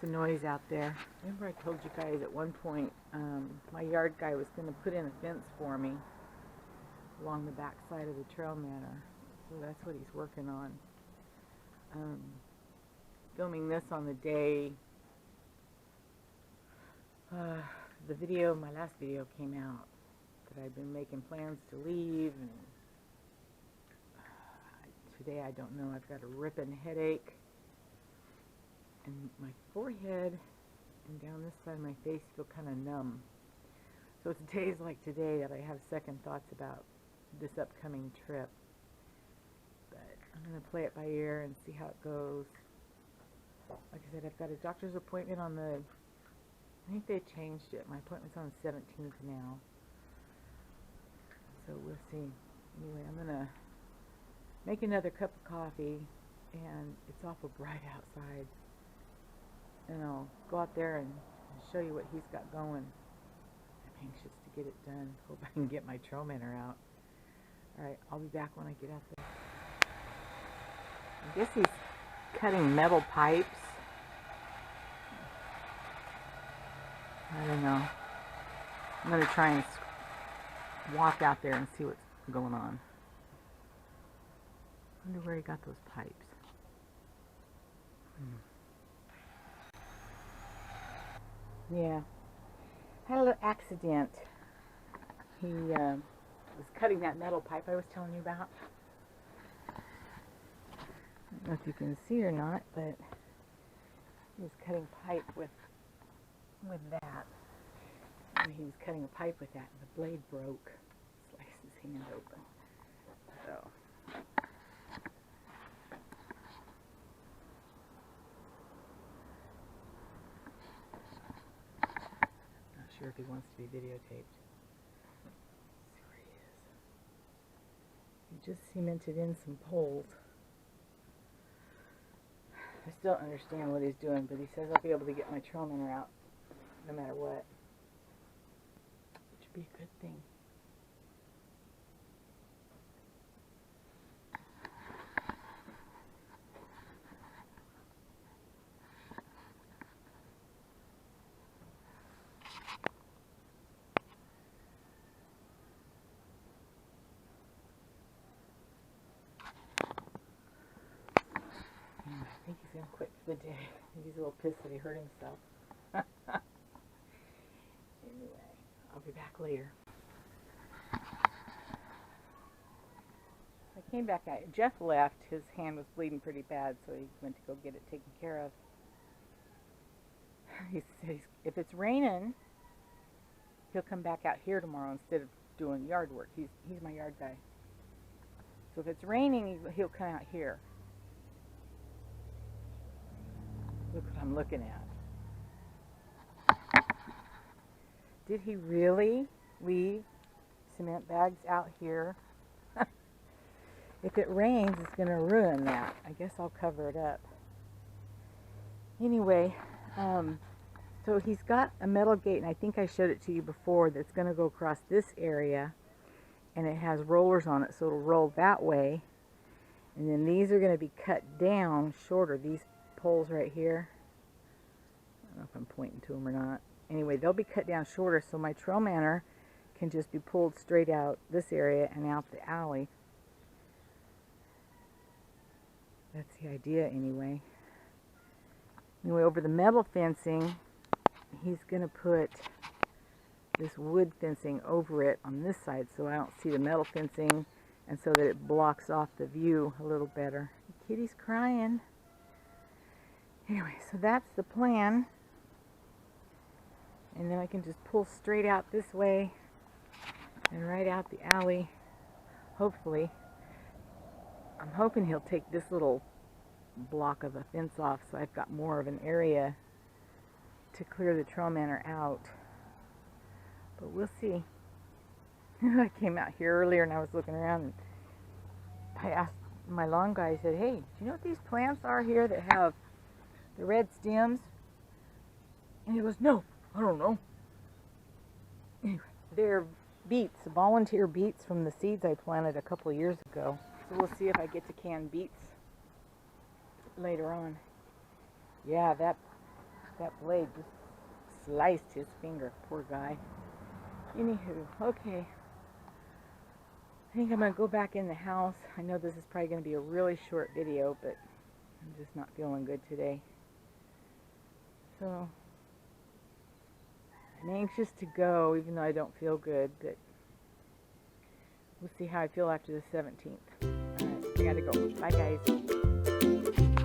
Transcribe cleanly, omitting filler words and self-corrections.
lots of noise out there. Remember I told you guys at one point my yard guy was going to put in a fence for me along the back side of the trail manor. So that's what he's working on. Filming this on the day my last video came out, that I've been making plans to leave, and today I don't know, I've got a ripping headache, and my forehead and down this side of my face feel kind of numb. So it's days like today that I have second thoughts about this upcoming trip. But I'm going to play it by ear and see how it goes. Like I said, I've got a doctor's appointment on the, I think they changed it. My appointment's on the 17th now. So we'll see. Anyway, I'm going to make another cup of coffee, and it's awful bright outside. And I'll go out there and show you what he's got going. I'm anxious to get it done. Hope I can get my trail manor out. Alright, I'll be back when I get out there. I guess he's cutting metal pipes. I don't know. I'm going to try and walk out there and see what's going on. I wonder where he got those pipes. Yeah. Had a little accident. He was cutting that metal pipe I was telling you about. I don't know if you can see or not, but he was cutting pipe with that. And he was cutting a pipe with that, and the blade broke. Sliced his hand open. So. Not sure if he wants to be videotaped. Let's see where he is. He just cemented in some poles. I still don't understand what he's doing, but he says I'll be able to get my trail manor out no matter what. Which would be a good thing. I think he's going to quit for the day. He's a little pissed that he hurt himself. Anyway, I'll be back later. I came back out. Jeff left. His hand was bleeding pretty bad, so he went to go get it taken care of. He says if it's raining, he'll come back out here tomorrow instead of doing yard work. He's my yard guy. So if it's raining, he'll come out here. Look what I'm looking at. Did he really leave cement bags out here? If it rains, it's going to ruin that. I guess I'll cover it up. Anyway, so he's got a metal gate, and I think I showed it to you before, that's going to go across this area, and it has rollers on it, so it'll roll that way. And then these are going to be cut down shorter. These poles right here. I don't know if I'm pointing to them or not. Anyway, they'll be cut down shorter, so my trail manor can just be pulled straight out this area and out the alley. That's the idea anyway. Anyway, over the metal fencing, he's going to put this wood fencing over it on this side so I don't see the metal fencing, and so that it blocks off the view a little better. The kitty's crying. Anyway, so that's the plan. And then I can just pull straight out this way and right out the alley, hopefully. I'm hoping he'll take this little block of a fence off so I've got more of an area to clear the trail manor out. But we'll see. I came out here earlier and I was looking around, and I asked my lawn guy, I said, hey, do you know what these plants are here that have the red stems? And he goes, no, I don't know. Anyway, they're beets, volunteer beets from the seeds I planted a couple of years ago. So we'll see if I get to can beets later on. Yeah, that That blade just sliced his finger, poor guy. Anywho, okay. I think I'm going to go back in the house. I know this is probably going to be a really short video, but I'm just not feeling good today. So, I'm anxious to go, even though I don't feel good, but we'll see how I feel after the 17th. Alright, I gotta go. Bye, guys.